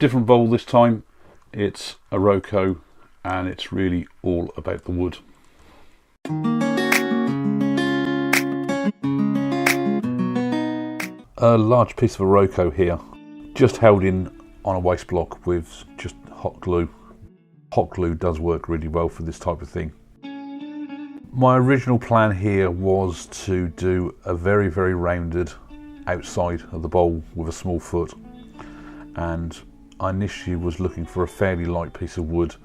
Different bowl this time. It's Iroko, and it's really all about the wood. A large piece of Iroko here, just held in on a waste block with just hot glue. Hot glue does work really well for this type of thing. My original plan here was to do a very rounded outside of the bowl with a small foot, and I initially was looking for a fairly light piece of wood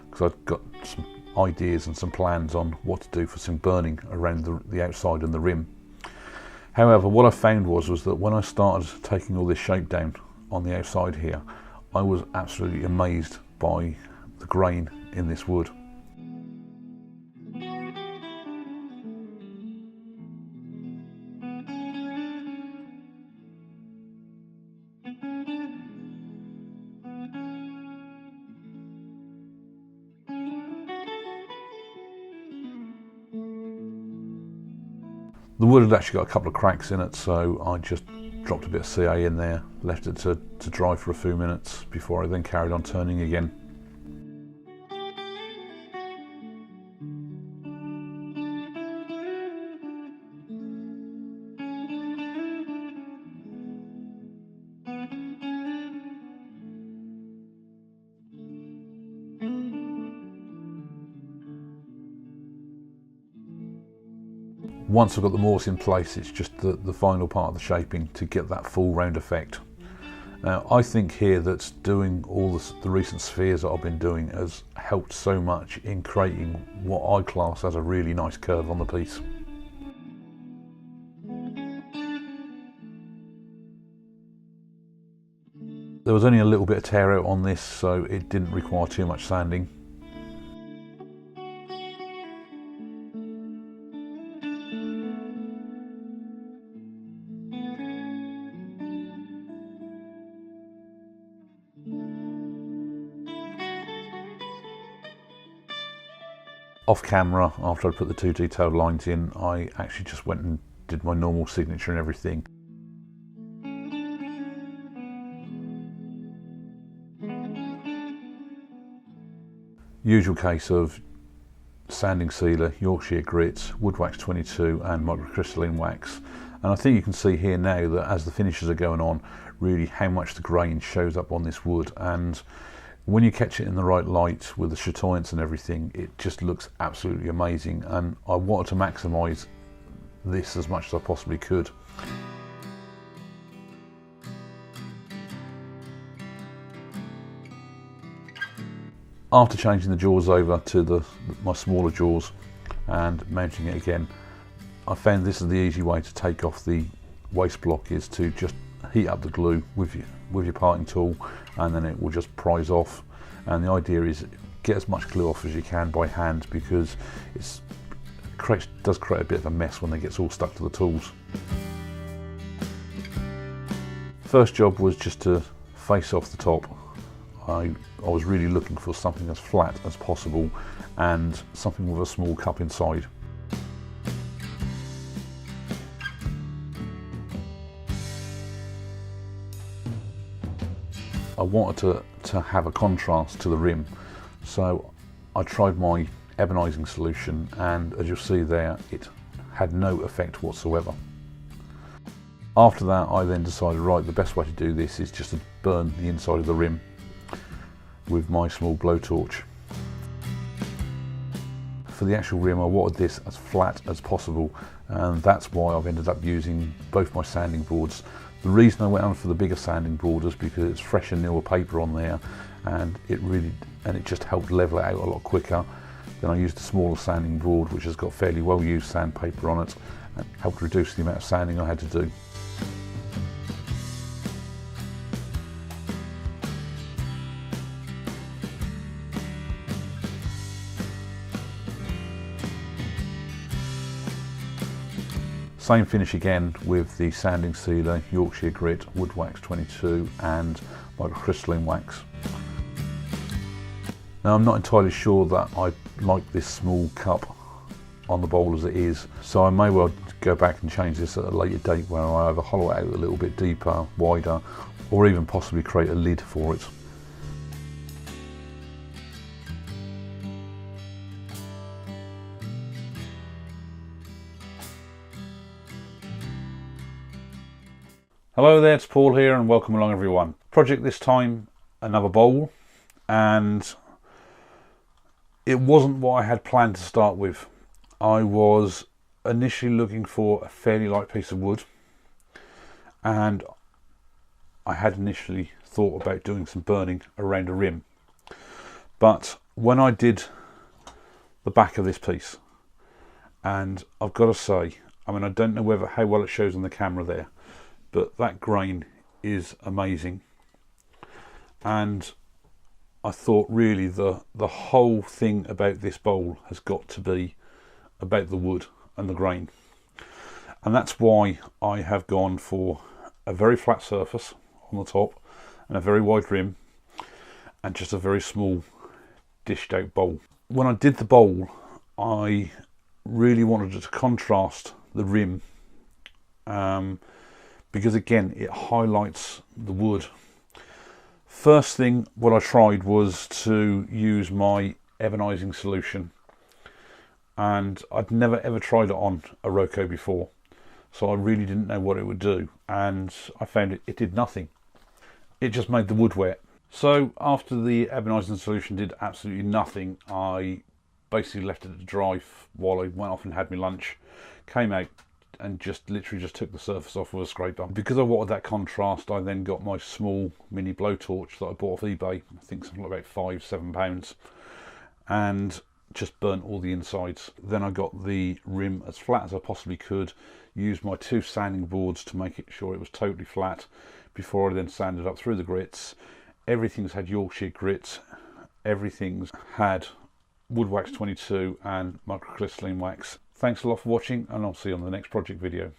because I'd got some ideas and some plans on what to do for some burning around the outside and the rim. However, what I found was that when I started taking all this shape down on the outside here, I was absolutely amazed by the grain in this wood. The wood had actually got a couple of cracks in it, so I just dropped a bit of CA in there, left it to dry for a few minutes before I then carried on turning again. Once I've got the mortise in place, it's just the final part of the shaping to get that full round effect. Now, I think here that doing all the recent spheres that I've been doing has helped so much in creating what I class as a really nice curve on the piece. There was only a little bit of tear out on this, so it didn't require too much sanding. Off camera, after I put the two detailed lines in, I actually just went and did my normal signature and everything. Usual case of sanding sealer, Yorkshire grit, wood wax 22 and microcrystalline wax. And I think you can see here now that as the finishes are going on, really how much the grain shows up on this wood. And when you catch it in the right light with the chatoyance and everything, it just looks absolutely amazing, and I wanted to maximise this as much as I possibly could. After changing the jaws over to my smaller jaws and mounting it again, I found this is the easy way to take off the waste block, is to just heat up the glue with your parting tool, and then it will just prise off. And the idea is get as much glue off as you can by hand, because it does create a bit of a mess when it gets all stuck to the tools. First job was just to face off the top. I was really looking for something as flat as possible and something with a small cup inside. I wanted to have a contrast to the rim, so I tried my ebonozing solution, and as you'll see there, it had no effect whatsoever. After that, I then decided, right, the best way to do this is just to burn the inside of the rim with my small blowtorch. For the actual rim, I wanted this as flat as possible, and that's why I've ended up using both my sanding boards. The reason I went on for the bigger sanding board is because it's fresh and newer paper on there, and it just helped level it out a lot quicker. Then I used a smaller sanding board which has got fairly well used sandpaper on it, and helped reduce the amount of sanding I had to do. Same finish again with the sanding sealer, Yorkshire grit, wood wax 22 and microcrystalline wax. Now I'm not entirely sure that I like this small cup on the bowl as it is, so I may well go back and change this at a later date where I either hollow it out a little bit deeper, wider, or even possibly create a lid for it. Hello there, it's Paul here and welcome along everyone. Project this time, another bowl, and it wasn't what I had planned to start with. I was initially looking for a fairly light piece of wood, and I had initially thought about doing some burning around a rim. But when I did the back of this piece, and I've got to say, I mean, I don't know how well it shows on the camera there, but that grain is amazing. And I thought really the whole thing about this bowl has got to be about the wood and the grain. And that's why I have gone for a very flat surface on the top and a very wide rim and just a very small dished out bowl. When I did the bowl, I really wanted to contrast the rim because again it highlights the wood. First thing what I tried was to use my ebonozing solution, and I'd never ever tried it on Iroko before, so I really didn't know what it would do, and I found it did nothing. It just made the wood wet. So after the ebonozing solution did absolutely nothing, I basically left it to dry while I went off and had my lunch, came out and literally just took the surface off with a scraper. Because I wanted that contrast, I then got my small mini blowtorch that I bought off eBay, I think something like about £5-7, and just burnt all the insides. Then I got the rim as flat as I possibly could, used my 2 sanding boards to make sure it was totally flat before I then sanded up through the grits. Everything's had Yorkshire grit, everything's had wood wax 22 and microcrystalline wax. Thanks a lot for watching, and I'll see you on the next project video.